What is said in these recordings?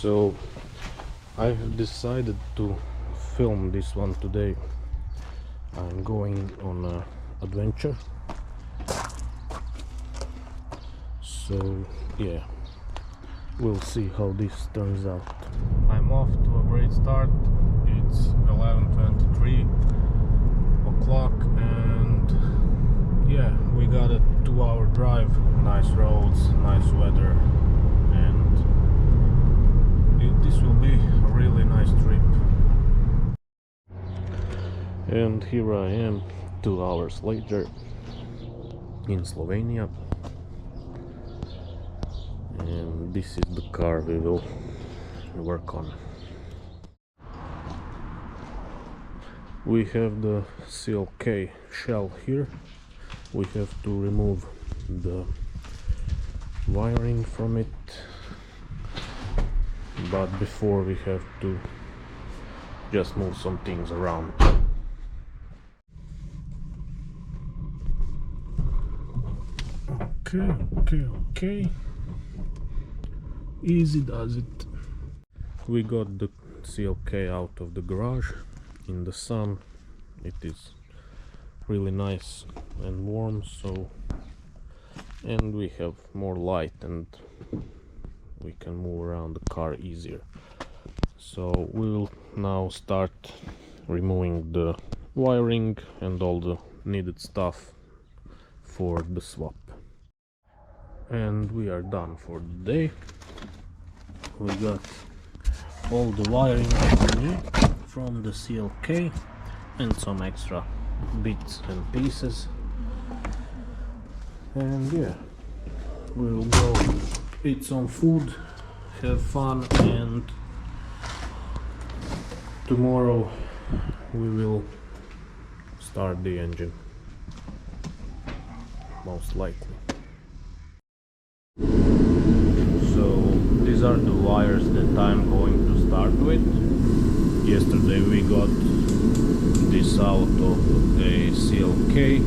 So I have decided to film this one today. I'm going on an adventure, so yeah, we'll see how this turns out. I'm off to a great start. It's 11:23 o'clock and yeah, we got a 2-hour drive, nice roads, nice weather, and this will be a really nice trip. And here I am 2 hours later in Slovenia, and this is the car we will work on. We have the CLK shell here. We have to remove the wiring from it, but before we have to just move some things around. Okay. Easy does it. We got the CLK out of the garage in the sun. It is really nice and warm, so, and we have more light and we can move around the car easier. So we'll now start removing the wiring and all the needed stuff for the swap. And we are done for the day. We got all the wiring that we need from the CLK and some extra bits and pieces, and yeah, we'll go eat some food, have fun, and tomorrow we will start the engine, most likely. So these are the wires that I'm going to start with. Yesterday we got this out of a CLK.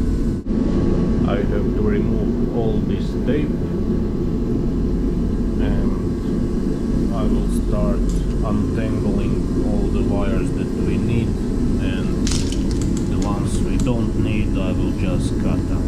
I have to remove all this tape and I will start untangling all the wires that we need, and the ones we don't need I will just cut out.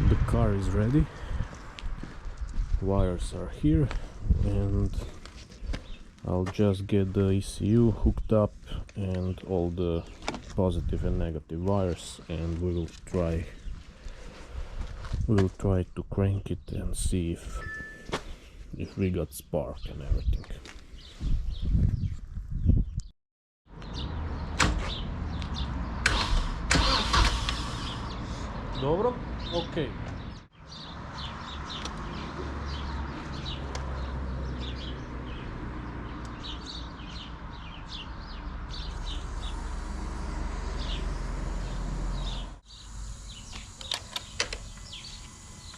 The car is ready, wires are here, and I'll just get the ECU hooked up and all the positive and negative wires, and we'll try to crank it and see if we got spark and everything. Dobro? Okay.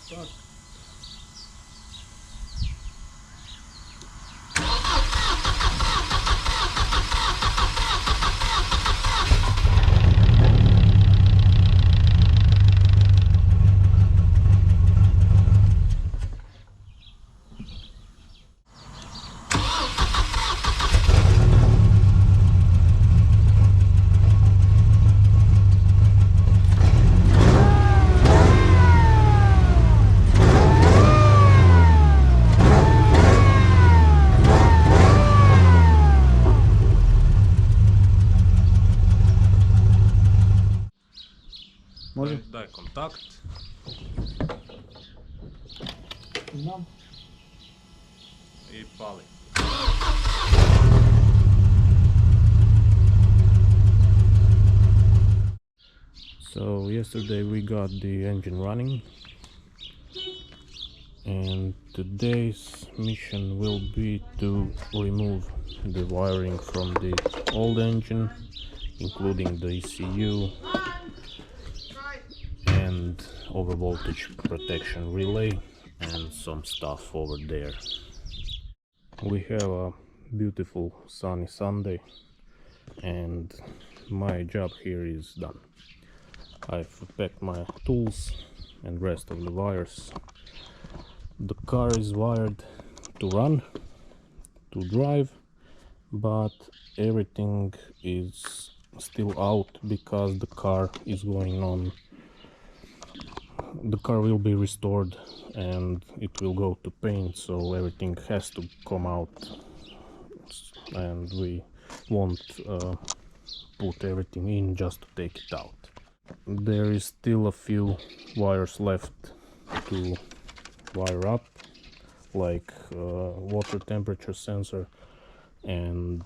Start. Može? Daj kontakt. I pali. So yesterday we got the engine running, and today's mission will be to remove the wiring from the old engine, including the ECU and overvoltage protection relay and some stuff over there. We have a beautiful sunny Sunday and my job here is done. I've packed my tools and rest of the wires. The car is wired to run, to drive, but everything is still out because the car is going on. The car will be restored and it will go to paint, so everything has to come out, and we won't put everything in just to take it out. There is still a few wires left to wire up, like water temperature sensor and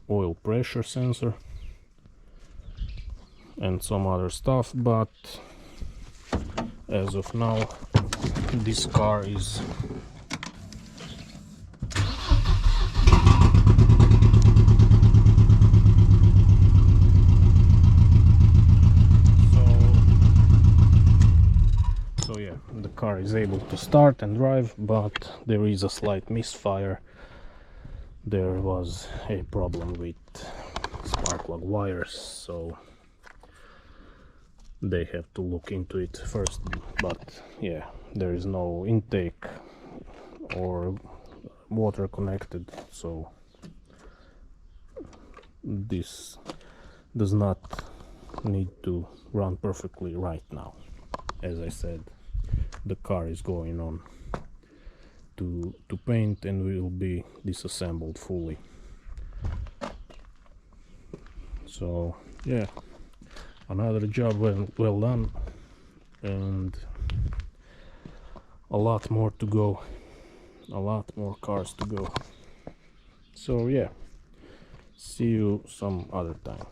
oil pressure sensor and some other stuff, but as of now this car is so yeah, the car is able to start and drive, but there is a slight misfire. There was a problem with spark plug wires, so they have to look into it first. But yeah, there is no intake or water connected, so this does not need to run perfectly right now. As I said, the car is going on to paint and will be disassembled fully. So yeah, another job well done, and a lot more to go, a lot more cars to go. So yeah, see you some other time.